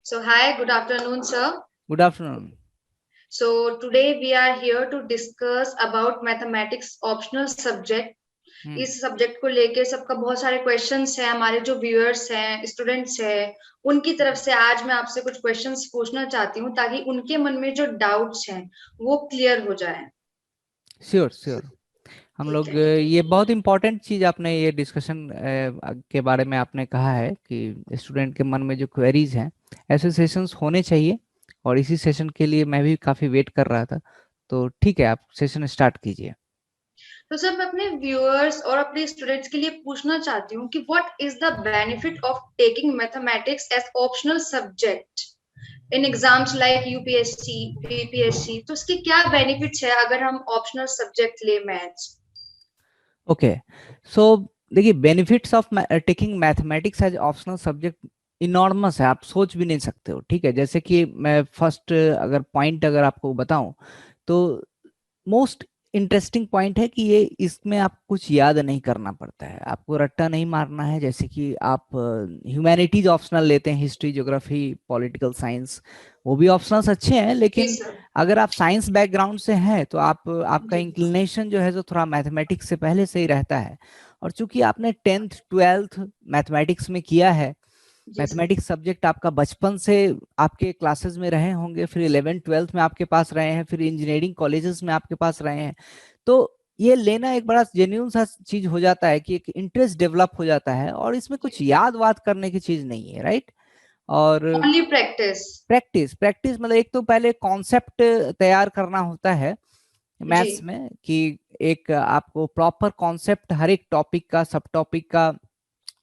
So, hi, good afternoon, sir. Good afternoon. So, today we are here to discuss about mathematics optional subject. हम्म, इस subject को लेके सबका बहुत सारे questions हैं, हमारे जो व्यूअर्स हैं, स्टूडेंट्स हैं, उनकी तरफ से आज मैं आपसे कुछ क्वेश्चंस पूछना चाहती हूँ ताकि उनके मन में जो डाउट्स हैं वो क्लियर हो जाए। Sure sure. हम ठीक लोग है। ये बहुत इम्पोर्टेंट चीज आपने ये डिस्कशन के बारे में आपने कहा है कि स्टूडेंट के मन में जो क्वेरीज हैं ऐसे सेशंस होने चाहिए। और इसी सेशन के लिए मैं भी काफी वेट कर रहा था। तो ठीक है, आप सेशन स्टार्ट कीजिए। तो सर मैं अपने व्यूअर्स और अपने स्टूडेंट्स के लिए पूछना चाहती हूँ कि what is the benefit of taking mathematics as optional subject in exams like UPSC BPSC. तो इसके क्या बेनिफिट्स है अगर हम ऑप्शनल सब्जेक्ट ले मैथ्स। ओके, सो देखिए, benefits of taking mathematics as optional subject enormous है, आप सोच भी नहीं सकते हो। ठीक है, जैसे कि मैं फर्स्ट अगर पॉइंट अगर आपको बताऊं तो मोस्ट इंटरेस्टिंग पॉइंट है कि ये इसमें आप कुछ याद नहीं करना पड़ता है, आपको रट्टा नहीं मारना है। जैसे कि आप ह्यूमैनिटीज ऑप्शनल लेते हैं, हिस्ट्री, ज्योग्राफी, पॉलिटिकल साइंस, वो भी ऑप्शनल्स अच्छे हैं, जी लेकिन सर। अगर आप साइंस बैकग्राउंड से हैं तो आप आपका जी इंक्लिनेशन जो है जो थोड़ा मैथमेटिक्स से पहले से ही रहता है। और चूंकि आपने 10th 12th मैथमेटिक्स में किया है, जी सर। मैथमेटिक्स सब्जेक्ट आपका बचपन से आपके क्लासेस में रहे होंगे, फिर 11th 12th में आपके पास रहे हैं, फिर इंजीनियरिंग कॉलेजेस में आपके पास रहे हैं, तो ये लेना एक बड़ा जेन्युइन सा चीज हो जाता है कि एक इंटरेस्ट डेवलप हो जाता है, और इसमें कुछ याद वाद करने की चीज नहीं है, राइट। और ओनली प्रैक्टिस। प्रैक्टिस प्रैक्टिस मतलब एक तो पहले कॉन्सेप्ट तैयार करना होता है जी मैथ्स में, कि एक आपको प्रॉपर कॉन्सेप्ट हर एक टॉपिक का, सब टॉपिक का,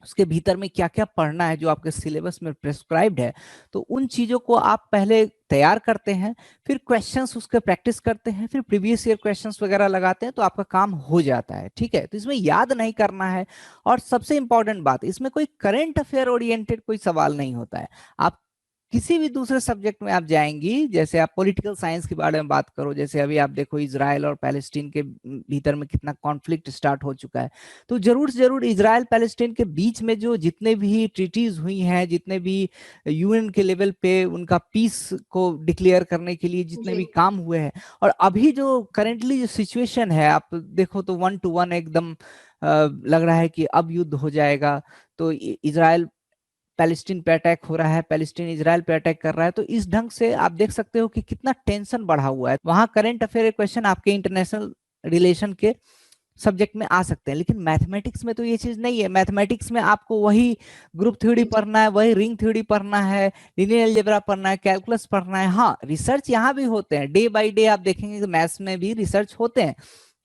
उसके भीतर में क्या क्या पढ़ना है जो आपके सिलेबस में प्रिस्क्राइब्ड है, तो उन चीजों को आप पहले तैयार करते हैं, फिर क्वेश्चंस उसके प्रैक्टिस करते हैं, फिर प्रीवियस ईयर क्वेश्चंस वगैरह लगाते हैं, तो आपका काम हो जाता है। ठीक है, तो इसमें याद नहीं करना है। और सबसे इंपॉर्टेंट बात, इसमें कोई करंट अफेयर ओरिएंटेड कोई सवाल नहीं होता है। आप किसी भी दूसरे सब्जेक्ट में आप जाएंगी, जैसे आप पॉलिटिकल साइंस के बारे में बात करो, जैसे अभी आप देखो इजराइल और पैलेस्टीन के भीतर में कितना कॉन्फ्लिक्ट स्टार्ट हो चुका है, तो जरूर से जरूर इजराइल पैलेस्टीन के बीच में जो जितने भी ट्रीटीज हुई हैं, जितने भी यूएन के लेवल पे उनका पीस को डिक्लेयर करने के लिए जितने जी भी काम हुए हैं, और अभी जो करेंटली जो सिचुएशन है आप देखो तो 1-1 एकदम लग रहा है कि अब युद्ध हो जाएगा। तो इजराइल पैलेस्टीन पे अटैक हो रहा है, पैलेस्टीन इजराइल पे अटैक कर रहा है, तो इस ढंग से आप देख सकते हो कि कितना टेंशन बढ़ा हुआ है। वहां करंट अफेयर क्वेश्चन आपके इंटरनेशनल रिलेशन के सब्जेक्ट में आ सकते हैं, लेकिन मैथमेटिक्स में तो ये चीज नहीं है। मैथमेटिक्स में आपको वही ग्रुप थ्योरी पढ़ना है, वही रिंग थ्योरी पढ़ना है, लीनियर अलजेब्रा पढ़ना है, कैलकुलस पढ़ना है। हाँ, रिसर्च यहाँ भी होते हैं, डे बाय डे आप देखेंगे कि मैथ्स में भी रिसर्च होते हैं,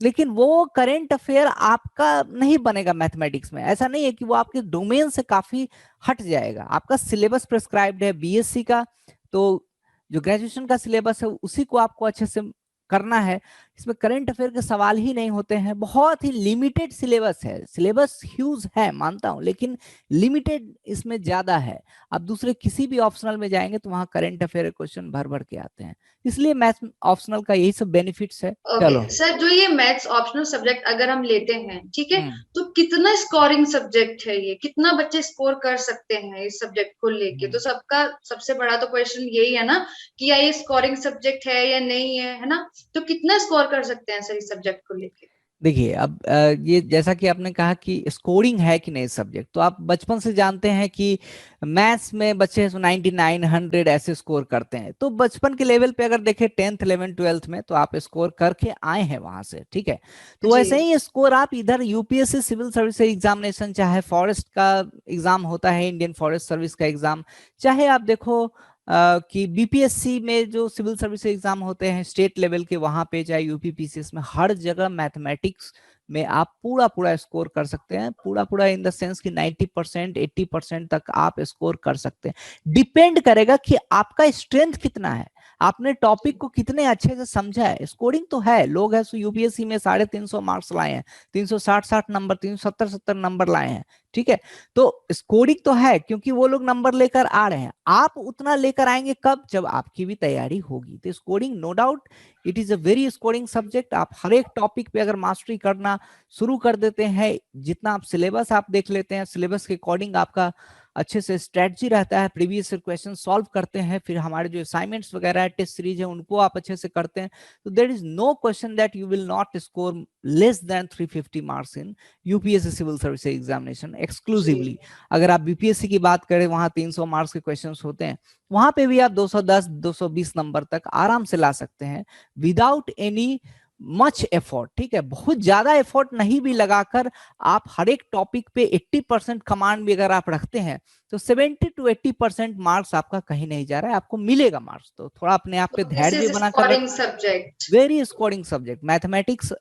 लेकिन वो करंट अफेयर आपका नहीं बनेगा मैथमेटिक्स में। ऐसा नहीं है कि वो आपके डोमेन से काफी हट जाएगा। आपका सिलेबस प्रिस्क्राइब्ड है बीएससी का, तो जो ग्रेजुएशन का सिलेबस है उसी को आपको अच्छे से करना है। इसमें करंट अफेयर के सवाल ही नहीं होते हैं, बहुत ही लिमिटेड सिलेबस है। सिलेबस ह्यूज है मानता हूं, लेकिन लिमिटेड इसमें ज्यादा है। आप दूसरे किसी भी ऑप्शनल में जाएंगे तो वहां करंट अफेयर क्वेश्चन भर भर के आते हैं, इसलिए मैथ ऑप्शनल का यही सब बेनिफिट्स है। ओके चलो। सर, जो ये मैथ्स ऑप्शनल सब्जेक्ट अगर हम लेते हैं, ठीक है, हम्म तो कितना स्कोरिंग सब्जेक्ट है ये, कितना बच्चे स्कोर कर सकते हैं इस सब्जेक्ट को लेके। हम्म तो सबका सबसे बड़ा तो क्वेश्चन यही है ना कि या ये स्कोरिंग सब्जेक्ट है या नहीं है ना। तो कितना स्कोर कर सकते हैं सर इस सब्जेक्ट को लेके। देखिए, अब ये जैसा कि आपने कहा कि स्कोरिंग है कि नहीं सब्जेक्ट, तो आप बचपन से जानते हैं कि मैथ्स में बच्चे 99 100 ऐसे स्कोर करते हैं। तो बचपन के लेवल पे अगर देखें 10th 11th 12th में, तो आप स्कोर करके आए हैं वहां से। ठीक है, तो जी वैसे ही स्कोर आप इधर यूपीएससी सिविल सर्विस एग्जामिनेशन, चाहे फॉरेस्ट का एग्जाम होता है, इंडियन फॉरेस्ट सर्विस का एग्जाम, चाहे आप देखो कि बीपीएससी में जो सिविल सर्विस एग्जाम होते हैं स्टेट लेवल के, वहां पे चाहे यूपीपीसीएस में, हर जगह मैथमेटिक्स में आप पूरा पूरा स्कोर कर सकते हैं। पूरा पूरा इन द सेंस कि 90% 80% तक आप स्कोर कर सकते हैं। डिपेंड करेगा कि आपका स्ट्रेंथ कितना है, आपने टॉपिक को कितने अच्छे से समझा है। स्कोरिंग तो है, लोग है यूपीएससी में 350 मार्क्स लाए हैं, 360 नंबर, 370 नंबर लाए हैं। ठीक है, तो स्कोरिंग तो है क्योंकि वो लोग नंबर लेकर आ रहे हैं। आप उतना लेकर आएंगे कब, जब आपकी भी तैयारी होगी। तो scoring no doubt it is a very scoring subject. आप हर एक टॉपिक पे अगर मास्टरी करना शुरू कर देते हैं, जितना आप सिलेबस आप देख लेते हैं, सिलेबस के अकॉर्डिंग आपका अच्छे से स्ट्रेटजी रहता है, प्रीवियस क्वेश्चन सॉल्व करते हैं, फिर हमारे जो असाइनमेंट्स वगैरह है, टेस्ट सीरीज है, उनको आप अच्छे से करते हैं, तो there is no question that you will not score less than 350 marks in UPSC civil service examination exclusively. अगर आप बीपीएससी की बात करें, वहां 300 मार्क्स के क्वेश्चन होते हैं, वहां पे भी आप 210 220 नंबर तक आराम से ला सकते हैं विदाउट एनी मच एफर्ट। ठीक है, बहुत ज्यादा एफर्ट नहीं भी लगाकर आप हर एक टॉपिक पे 80% कमांड भी अगर आप रखते हैं तो 70 to 80% मार्क्स आपका कहीं नहीं जा रहा है, आपको मिलेगा मार्क्स। तो थोड़ा अपने आप पे दिस धैर्य इज बनाकर स्कोरिंग रखिए। Subject. Very scoring subject mathematics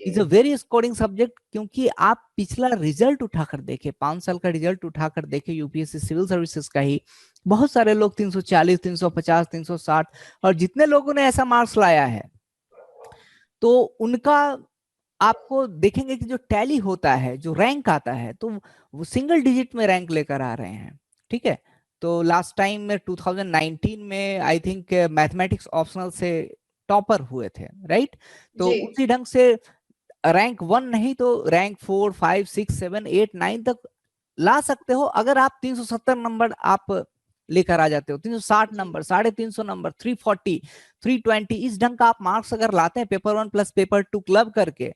is a very scoring subject, क्योंकि आप पिछला रिजल्ट उठाकर देखे, 5 साल का रिजल्ट उठाकर देखे यूपीएससी सिविल सर्विसेज का ही, बहुत सारे लोग 340 350 360, और जितने लोगों ने ऐसा मार्क्स लाया है तो उनका आपको देखेंगे कि जो टैली होता है, जो रैंक आता है, तो वो सिंगल डिजिट में रैंक लेकर आ रहे हैं। ठीक है, तो लास्ट टाइम में 2019 में आई थिंक मैथमेटिक्स ऑप्शनल से टॉपर हुए थे, राइट? तो उसी ढंग से रैंक 1 नहीं तो रैंक 4 5 6 7 8 9 तक ला सकते हो, अगर आप 370 नंबर आप लेकर आ जाते हो, 360 नंबर, 350 नंबर, 340 320, इस ढंग का आप मार्क्स अगर लाते हैं पेपर 1 प्लस पेपर 2 क्लब करके,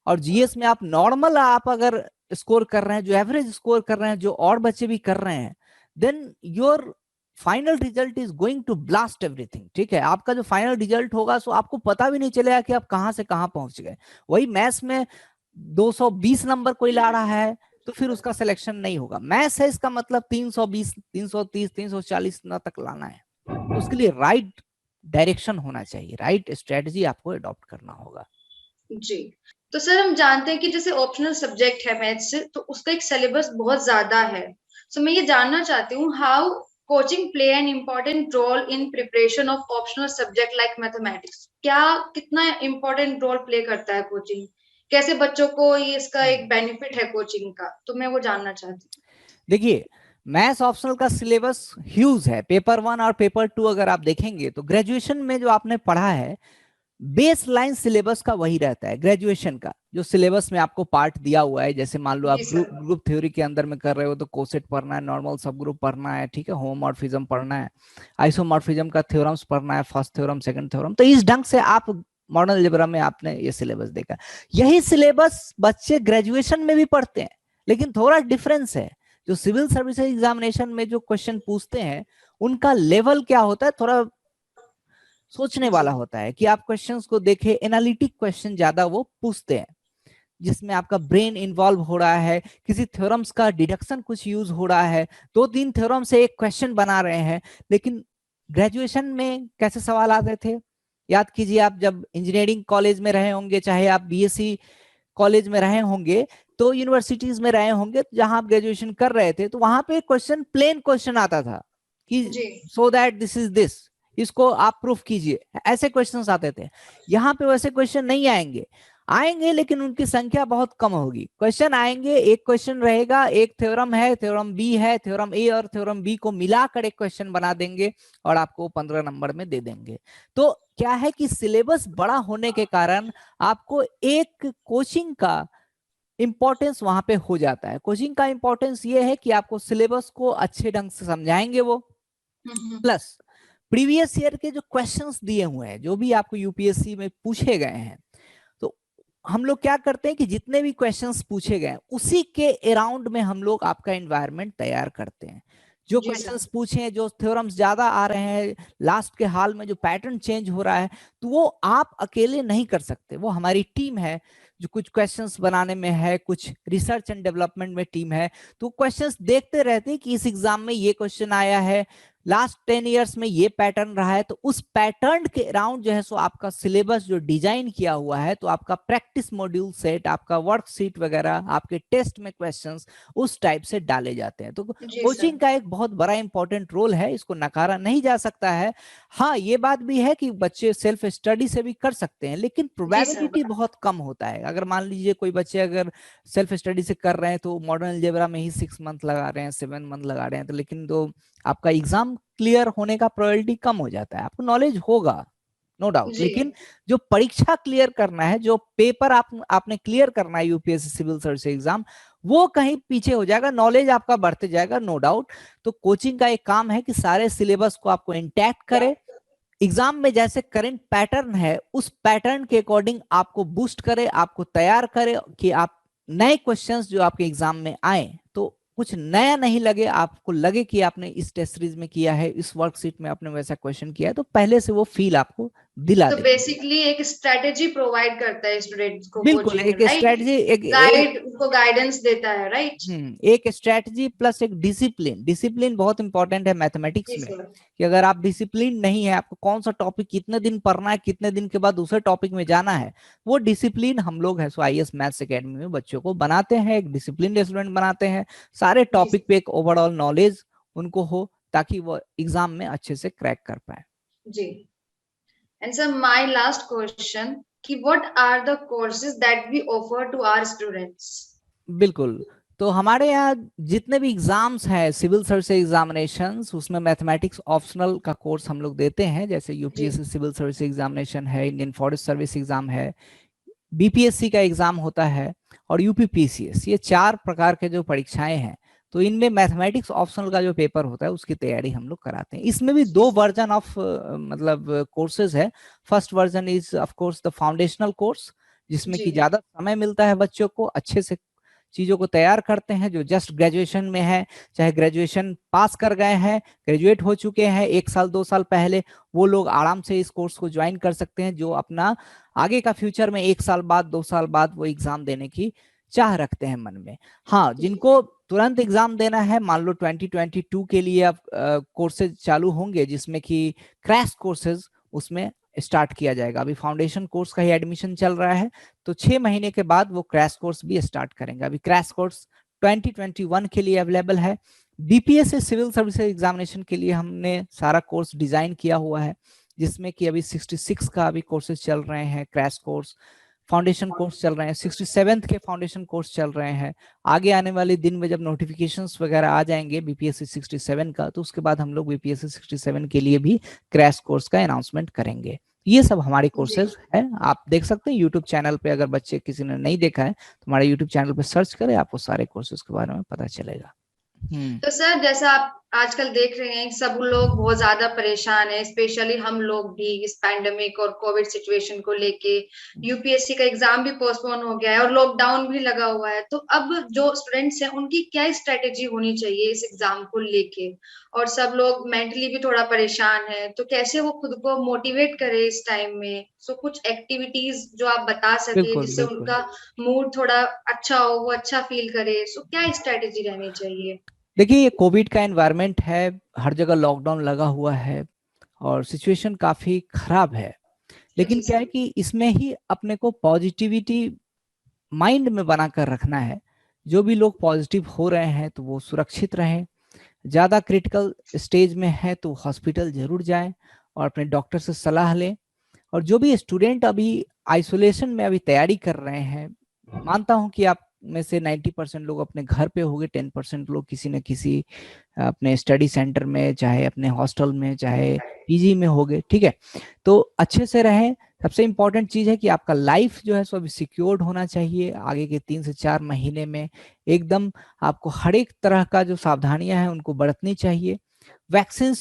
और जीएस में आप नॉर्मल आप अगर स्कोर कर रहे हैं, जो एवरेज स्कोर कर रहे हैं, जो और बच्चे भी कर रहे हैं, then your final result is going to blast everything. ठीक है, आपका जो फाइनल रिजल्ट होगा सो आपको पता भी नहीं चलेगा कि आप कहां से कहां पहुंच गए। वही मैथ्स में 220 नंबर कोई ला रहा है तो फिर उसका सिलेक्शन नहीं होगा। मैथ्स है, इसका मतलब 320 330 340 ना तक लाना है, तो उसके लिए राइट डायरेक्शन होना चाहिए, राइट स्ट्रेटजी आपको अडॉप्ट करना होगा। जी, तो सर हम जानते हैं कि जैसे ऑप्शनल सब्जेक्ट है मैथ्स, तो उसका एक सिलेबस बहुत ज्यादा है। सो मैं ये जानना चाहती हूँ, how coaching play an important role in preparation of optional subject like mathematics. क्या कितना इम्पोर्टेंट रोल प्ले करता है कोचिंग, कैसे बच्चों को ये इसका एक बेनिफिट है कोचिंग का, तो मैं वो जानना चाहती हूँ। देखिए, मैथ्स ऑप्शनल का सिलेबस ह्यूज है। पेपर 1 और पेपर 2 अगर आप देखेंगे तो ग्रेजुएशन में जो आपने पढ़ा है, बेस लाइन सिलेबस का वही रहता है। ग्रेजुएशन का जो सिलेबस में आपको पार्ट दिया हुआ है, जैसे मान लो आप जी ग्रुप सर। ग्रुप थ्योरी के अंदर में कर रहे हो तो कोसेट पढ़ना है, नॉर्मल सब ग्रुप पढ़ना है, ठीक है, होमोमॉर्फिज्म पढ़ना है, आइसोमॉर्फिज्म का थ्योरम्स पढ़ना है, फर्स्ट थ्योरम सेकंड थ्योरम। तो इस ढंग से आप मॉडर्न अलजेब्रा में आपने ये सिलेबस देखा। यही सिलेबस बच्चे ग्रेजुएशन में भी पढ़ते हैं, लेकिन थोड़ा डिफरेंस है। जो सिविल सर्विस एग्जामिनेशन में जो क्वेश्चन पूछते हैं, उनका लेवल क्या होता है, थोड़ा सोचने वाला होता है कि आप क्वेश्चंस को देखें, एनालिटिक क्वेश्चन ज्यादा वो पूछते हैं, जिसमें आपका ब्रेन इन्वॉल्व हो रहा है, किसी थ्योरम्स का डिडक्शन कुछ यूज हो रहा है, 2-3 थ्योरम से एक क्वेश्चन बना रहे हैं। लेकिन ग्रेजुएशन में कैसे सवाल आते थे, याद कीजिए, आप जब इंजीनियरिंग कॉलेज में रहे होंगे, चाहे आप बीएससी कॉलेज में रहे होंगे, तो यूनिवर्सिटीज में रहे होंगे, तो जहां आप ग्रेजुएशन कर रहे थे तो वहां पे क्वेश्चन प्लेन क्वेश्चन आता था कि so that this is this, इसको आप प्रूफ कीजिए, ऐसे क्वेश्चंस आते थे। यहाँ पे वैसे क्वेश्चन नहीं आएंगे, आएंगे लेकिन उनकी संख्या बहुत कम होगी। क्वेश्चन आएंगे, एक क्वेश्चन रहेगा, एक थ्योरम है, थ्योरम बी है, थ्योरम ए और थ्योरम बी को मिलाकर एक क्वेश्चन बना देंगे और आपको 15 नंबर में दे देंगे। तो क्या है कि सिलेबस बड़ा होने के कारण आपको एक कोचिंग का इंपॉर्टेंस वहां पे हो जाता है। कोचिंग का इंपॉर्टेंस ये है कि आपको सिलेबस को अच्छे ढंग से समझाएंगे वो, प्लस प्रीवियस ईयर के जो क्वेश्चंस दिए हुए हैं, जो भी आपको यूपीएससी में पूछे गए हैं, तो हम लोग क्या करते हैं कि जितने भी क्वेश्चंस पूछे गए उसी के अराउंड में हम लोग आपका एनवायरनमेंट तैयार करते हैं। जो क्वेश्चंस पूछे, जो थ्योरम्स ज्यादा आ रहे हैं, लास्ट के हाल में जो पैटर्न चेंज हो रहा है, तो वो आप अकेले नहीं कर सकते, वो हमारी टीम है जो कुछ क्वेश्चंस बनाने में है, कुछ रिसर्च एंड डेवलपमेंट में टीम है, तो क्वेश्चंस देखते रहते हैं कि इस एग्जाम में ये क्वेश्चन आया है, लास्ट 10 इयर्स में ये पैटर्न रहा है, तो उस पैटर्न के अराउंड जो है सो आपका सिलेबस जो डिजाइन किया हुआ है, तो आपका प्रैक्टिस मॉड्यूल सेट, आपका वर्कशीट वगैरह, आपके टेस्ट में क्वेश्चंस उस टाइप से डाले जाते हैं। तो कोचिंग का एक बहुत बड़ा इंपॉर्टेंट रोल है, इसको नकारा नहीं जा सकता है। हाँ, ये बात भी है कि बच्चे सेल्फ स्टडी से भी कर सकते हैं, लेकिन प्रोबेबिलिटी बहुत कम होता है। अगर मान लीजिए कोई बच्चे अगर सेल्फ स्टडी से कर रहे हैं तो मॉडर्न अलजेब्रा में ही 6 मंथ लगा रहे हैं, 7 मंथ लगा रहे हैं, तो लेकिन तो आपका एग्जाम क्लियर होने का प्रोबेबिलिटी कम हो जाता है। आपको नॉलेज होगा, नो डाउट। जी लेकिन जो परीक्षा क्लियर करना है, जो पेपर आपने क्लियर करना है यूपीएससी सिविल सर्विस एग्जाम, वो कहीं पीछे हो जाएगा, नॉलेज आपका बढ़ते जाएगा, नो डाउट। तो कोचिंग का एक काम है कि सारे सिलेबस को आपको इंटैक्ट करे, एग्जाम में जैसे करंट पैटर्न है उस पैटर्न के अकॉर्डिंग आपको बूस्ट करे, आपको तैयार करे कि आप नए क्वेश्चंस जो आपके एग्जाम में आए तो कुछ नया नहीं लगे, आपको लगे कि आपने इस टेस्ट सीरीज में किया है, इस वर्कशीट में आपने वैसा क्वेश्चन किया है, तो पहले से वो फील आपको दिला तो दे। बेसिकली एक स्ट्रेटेजी प्रोवाइड करता है स्टूडेंट्स को बिल्कुल, कोचिंग, एक राइट? स्ट्रेटजी, गाइड उनको गाइडेंस देता है, राइट? एक स्ट्रेटजी प्लस एक डिसिप्लिन। डिसिप्लिन बहुत इंपॉर्टेंट है मैथमेटिक्स जी में, सर। कि अगर आप डिसिप्लिन नहीं है, आपको कौन सा टॉपिक कितने दिन पढ़ना है, कितने दिन के बाद दूसरे टॉपिक में जाना है, वो डिसिप्लिन हम लोग है सो आईएएस मैथ्स एकेडमी में बच्चों को बनाते हैं, एक डिसिप्लिन स्टूडेंट बनाते हैं, सारे जी टॉपिक पे एक ओवरऑल नॉलेज उनको हो ताकि वो एग्जाम में अच्छे से क्रैक कर पाए। जी। And sir my last question कि what are the courses that we offer to our students? बिल्कुल, तो हमारे यहाँ जितने भी एग्जाम्स हैं सिविल सर्विस एग्जामिनेशंस, उसमें मैथमेटिक्स ऑप्शनल का कोर्स हम लोग देते हैं, जैसे यूपीएससी सिविल सर्विस एग्जामिनेशन है, इंडियन फॉरेस्ट सर्विस एग्जाम है, बीपीएससी का एग्जाम होता है और यूपीपीसीएस, ये 4 प्रकार के जो परीक्षाएं हैं, तो इनमें मैथमेटिक्स ऑप्शनल का जो पेपर होता है उसकी तैयारी हम लोग कराते हैं। इसमें भी 2 वर्जन ऑफ मतलब कोर्सेज है। First version is of course the foundational course, जिसमें जी कि ज्यादा समय मिलता है, बच्चों को अच्छे से चीजों को तैयार करते हैं, जो जस्ट ग्रेजुएशन में है, चाहे ग्रेजुएशन पास कर गए हैं, ग्रेजुएट हो चुके हैं 1 साल 2 साल पहले, वो लोग आराम से इस कोर्स को ज्वाइन कर सकते हैं, जो अपना आगे का फ्यूचर में 1 साल बाद 2 साल बाद वो एग्जाम देने की चाह रखते हैं मन में। हाँ, जिनको तुरंत एग्जाम देना है, मान लो 2022 के लिए अब कोर्सेज चालू होंगे, जिसमें कि क्रैश कोर्सेज उसमें स्टार्ट किया जाएगा। अभी फाउंडेशन कोर्स का ही एडमिशन चल रहा है, तो 6 महीने के बाद वो क्रैश कोर्स भी स्टार्ट करेंगे। अभी क्रैश कोर्स 2021 के लिए अवेलेबल है। बीपीएससी सिविल सर्विस एग्जामिनेशन के लिए हमने सारा कोर्स डिजाइन किया हुआ है, जिसमें कि अभी 66 का अभी कोर्सेज चल रहे हैं, क्रैश कोर्स, फाउंडेशन कोर्स चल रहे हैं, 67th के फाउंडेशन कोर्स चल रहे हैं। आगे आने वाले दिन में जब नोटिफिकेशंस वगैरह आ जाएंगे बीपीएससी 67 का, तो उसके बाद हम लोग बीपीएससी 67 के लिए भी क्रैश कोर्स का अनाउंसमेंट करेंगे। ये सब हमारे कोर्सेज है, आप देख सकते हैं यूट्यूब चैनल पे। अगर बच्चे किसी ने नहीं देखा है तो हमारे यूट्यूब चैनल पे सर्च करें, आपको सारे कोर्सेज के बारे में पता चलेगा। तो सर जैसा आप आजकल देख रहे हैं सब लोग बहुत ज्यादा परेशान है, स्पेशली हम लोग भी इस पैंडेमिक और कोविड सिचुएशन को लेके। यूपीएससी का एग्जाम भी पोस्टपोन हो गया है और लॉकडाउन भी लगा हुआ है, तो अब जो स्टूडेंट्स हैं उनकी क्या स्ट्रेटेजी होनी चाहिए इस एग्जाम को लेके? और सब लोग मेंटली भी थोड़ा परेशान है, तो कैसे वो खुद को मोटिवेट करे इस टाइम में? सो कुछ एक्टिविटीज जो आप बता सके बिल्कुल जिससे बिल्कुल। उनका मूड थोड़ा अच्छा हो, वो अच्छा फील करे, सो क्या स्ट्रेटेजी रहनी चाहिए? देखिए, ये कोविड का एनवायरनमेंट है, हर जगह लॉकडाउन लगा हुआ है और सिचुएशन काफी खराब है। लेकिन जी क्या है सर। कि इसमें ही अपने को पॉजिटिविटी माइंड में बनाकर रखना है। जो भी लोग पॉजिटिव हो रहे हैं तो वो सुरक्षित रहें, ज़्यादा क्रिटिकल स्टेज में है तो हॉस्पिटल जरूर जाएं और अपने डॉक्टर से सलाह लें। और जो भी स्टूडेंट अभी आइसोलेशन में अभी तैयारी कर रहे हैं, मानता हूं कि आप में से 90% लोग अपने घर पे होंगे, 10% लोग किसी न किसी अपने स्टडी सेंटर में, चाहे अपने हॉस्टल में, चाहे पीजी में होंगे, ठीक है। तो अच्छे से रहें। सबसे इम्पोर्टेंट चीज है कि आपका लाइफ जो है सो अभी सिक्योर्ड होना चाहिए। आगे के 3 से 4 महीने में एकदम आपको हर एक तरह का जो सावधानियां हैं उनको बरतनी चाहिए। वैक्सीन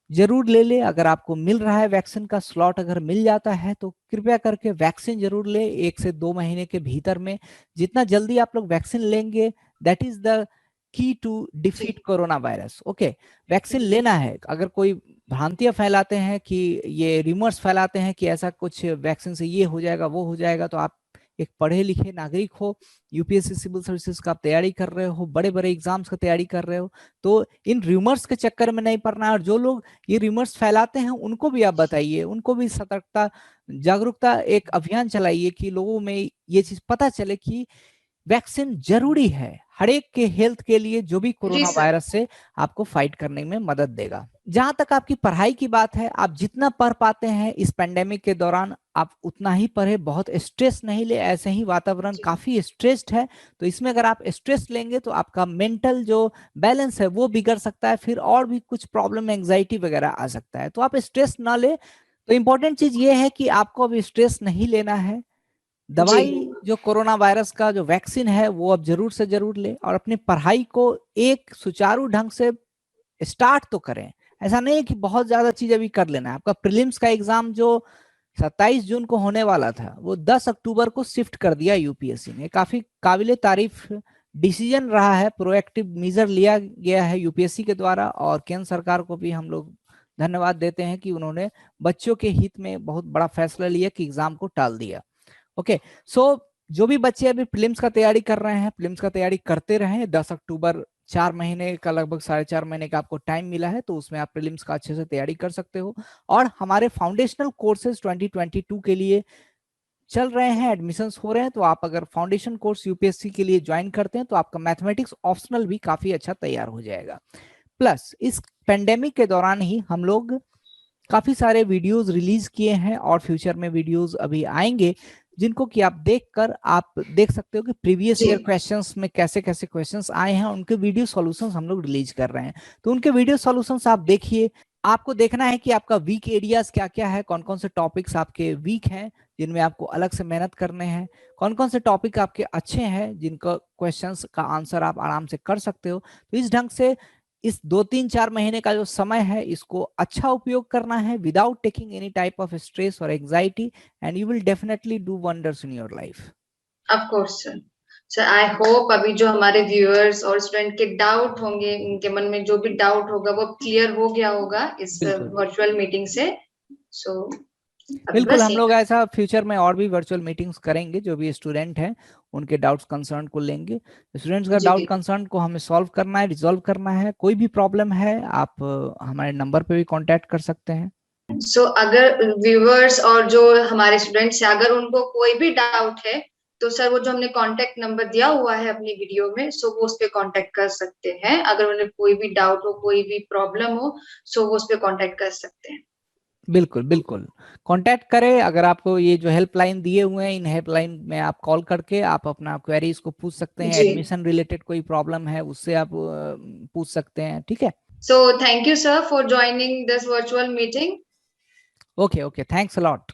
जरूर ले ले, अगर आपको मिल रहा है वैक्सीन का स्लॉट, अगर मिल जाता है तो कृपया करके वैक्सीन जरूर ले 1 से 2 महीने के भीतर में। जितना जल्दी आप लोग वैक्सीन लेंगे, that is the key to जी defeat corona virus. Okay, vaccine जी लेना है। अगर कोई भ्रांतियां फैलाते हैं कि ये रिमर्स फैलाते हैं कि ऐसा कुछ वैक्सीन से ये हो जाएगा वो हो जाएगा, तो आप एक पढ़े लिखे नागरिक हो, यूपीएससी सिविल सर्विसेज का आप तैयारी कर रहे हो, बड़े बड़े एग्जाम्स का तैयारी कर रहे हो, तो इन रूमर्स के चक्कर में नहीं पड़ना है। और जो लोग ये रूमर्स फैलाते हैं उनको भी आप बताइए, उनको भी सतर्कता जागरूकता एक अभियान चलाइए कि लोगों में ये चीज पता चले कि वैक्सीन जरूरी है हर एक के हेल्थ के लिए, जो भी जी कोरोना सर। वायरस से आपको फाइट करने में मदद देगा। जहां तक आपकी पढ़ाई की बात है, आप जितना पढ़ पाते हैं इस पेंडेमिक के दौरान आप उतना ही पढ़े, बहुत स्ट्रेस नहीं ले। ऐसे ही वातावरण जी काफी स्ट्रेस्ड है, तो इसमें अगर आप स्ट्रेस लेंगे तो आपका मेंटल जो बैलेंस है वो बिगड़ सकता है, फिर और भी कुछ प्रॉब्लम एंजाइटी वगैरह आ सकता है। तो आप स्ट्रेस ना ले, तो इम्पोर्टेंट चीज ये है कि आपको अभी स्ट्रेस नहीं लेना है। दवाई जो कोरोना वायरस का जो वैक्सीन है वो अब जरूर से जरूर ले, और अपनी पढ़ाई को एक सुचारू ढंग से स्टार्ट तो करें। ऐसा नहीं है कि बहुत ज्यादा चीज अभी कर लेना है। आपका प्रीलिम्स का एग्जाम जो 27 जून को होने वाला था वो 10 अक्टूबर को शिफ्ट कर दिया यूपीएससी ने। काफी काबिले तारीफ डिसीजन रहा है, प्रोएक्टिव मेजर लिया गया है यूपीएससी के द्वारा, और केंद्र सरकार को भी हम लोग धन्यवाद देते हैं कि उन्होंने बच्चों के हित में बहुत बड़ा फैसला लिया कि एग्जाम को टाल दिया। ओके, सो जो भी बच्चे अभी प्रीलिम्स का तैयारी कर रहे हैं, प्रीलिम्स का तैयारी करते रहें। 10 अक्टूबर 4 महीने का, लगभग 4.5 महीने का आपको टाइम मिला है, तो उसमें आप प्रीलिम्स का अच्छे से तैयारी कर सकते हो। और हमारे फाउंडेशनल कोर्सेज 2022 के लिए चल रहे हैं, एडमिशंस हो रहे हैं, तो आप अगर फाउंडेशन कोर्स यूपीएससी के लिए ज्वाइन करते हैं तो आपका मैथमेटिक्स ऑप्शनल भी काफी अच्छा तैयार हो जाएगा। प्लस इस पेंडेमिक के दौरान ही हम लोग काफी सारे वीडियोस रिलीज किए हैं, और फ्यूचर में वीडियोस अभी आएंगे जिनको कि आप देखकर आप देख सकते हो कि प्रीवियस ईयर क्वेश्चंस में कैसे कैसे क्वेश्चंस आए हैं, उनके वीडियो सॉल्यूशंस हम लोग रिलीज कर रहे हैं। तो उनके वीडियो सॉल्यूशंस आप देखिए। आपको देखना है कि आपका वीक एरियाज क्या क्या है, कौन कौन से टॉपिक्स आपके वीक हैं जिनमें आपको अलग से मेहनत करने हैं, कौन कौन से टॉपिक आपके अच्छे हैं जिनका क्वेश्चंस का आंसर आप आराम से कर सकते हो। तो इस ढंग से इस 2-3-4 महीने का जो समय है इसको अच्छा उपयोग करना है, without taking any type of stress और anxiety, and you will definitely do wonders in your life. Of course sir. Sir I hope अभी जो हमारे व्यूअर्स और स्टूडेंट के डाउट होंगे, उनके मन में जो भी डाउट होगा वो क्लियर हो गया होगा इस वर्चुअल मीटिंग से। सो बिल्कुल, हम लोग ऐसा फ्यूचर में और भी वर्चुअल मीटिंग्स करेंगे। जो भी स्टूडेंट हैं उनके डाउट्स कंसर्न को लेंगे। स्टूडेंट्स का डाउट कंसर्न को हमें सॉल्व करना है, रिजॉल्व करना है। कोई भी प्रॉब्लम है आप हमारे नंबर पे भी कांटेक्ट कर सकते हैं। सो अगर व्यूअर्स और जो हमारे स्टूडेंट्स हैं, अगर उनको कोई भी डाउट है तो सर वो जो हमने कांटेक्ट नंबर दिया हुआ है अपनी वीडियो में, सो वो उस पर कांटेक्ट कर सकते हैं। अगर उन्हें कोई भी डाउट हो, कोई भी प्रॉब्लम हो, सो वो उस पर कांटेक्ट कर सकते हैं। बिल्कुल बिल्कुल, कांटेक्ट करें। अगर आपको ये जो हेल्पलाइन दिए हुए हैं, इन हेल्पलाइन में आप कॉल करके आप अपना क्वेरीज को पूछ सकते हैं। एडमिशन रिलेटेड कोई प्रॉब्लम है उससे आप पूछ सकते हैं, ठीक है। So thank you sir for joining this virtual meeting. Okay, thanks a lot.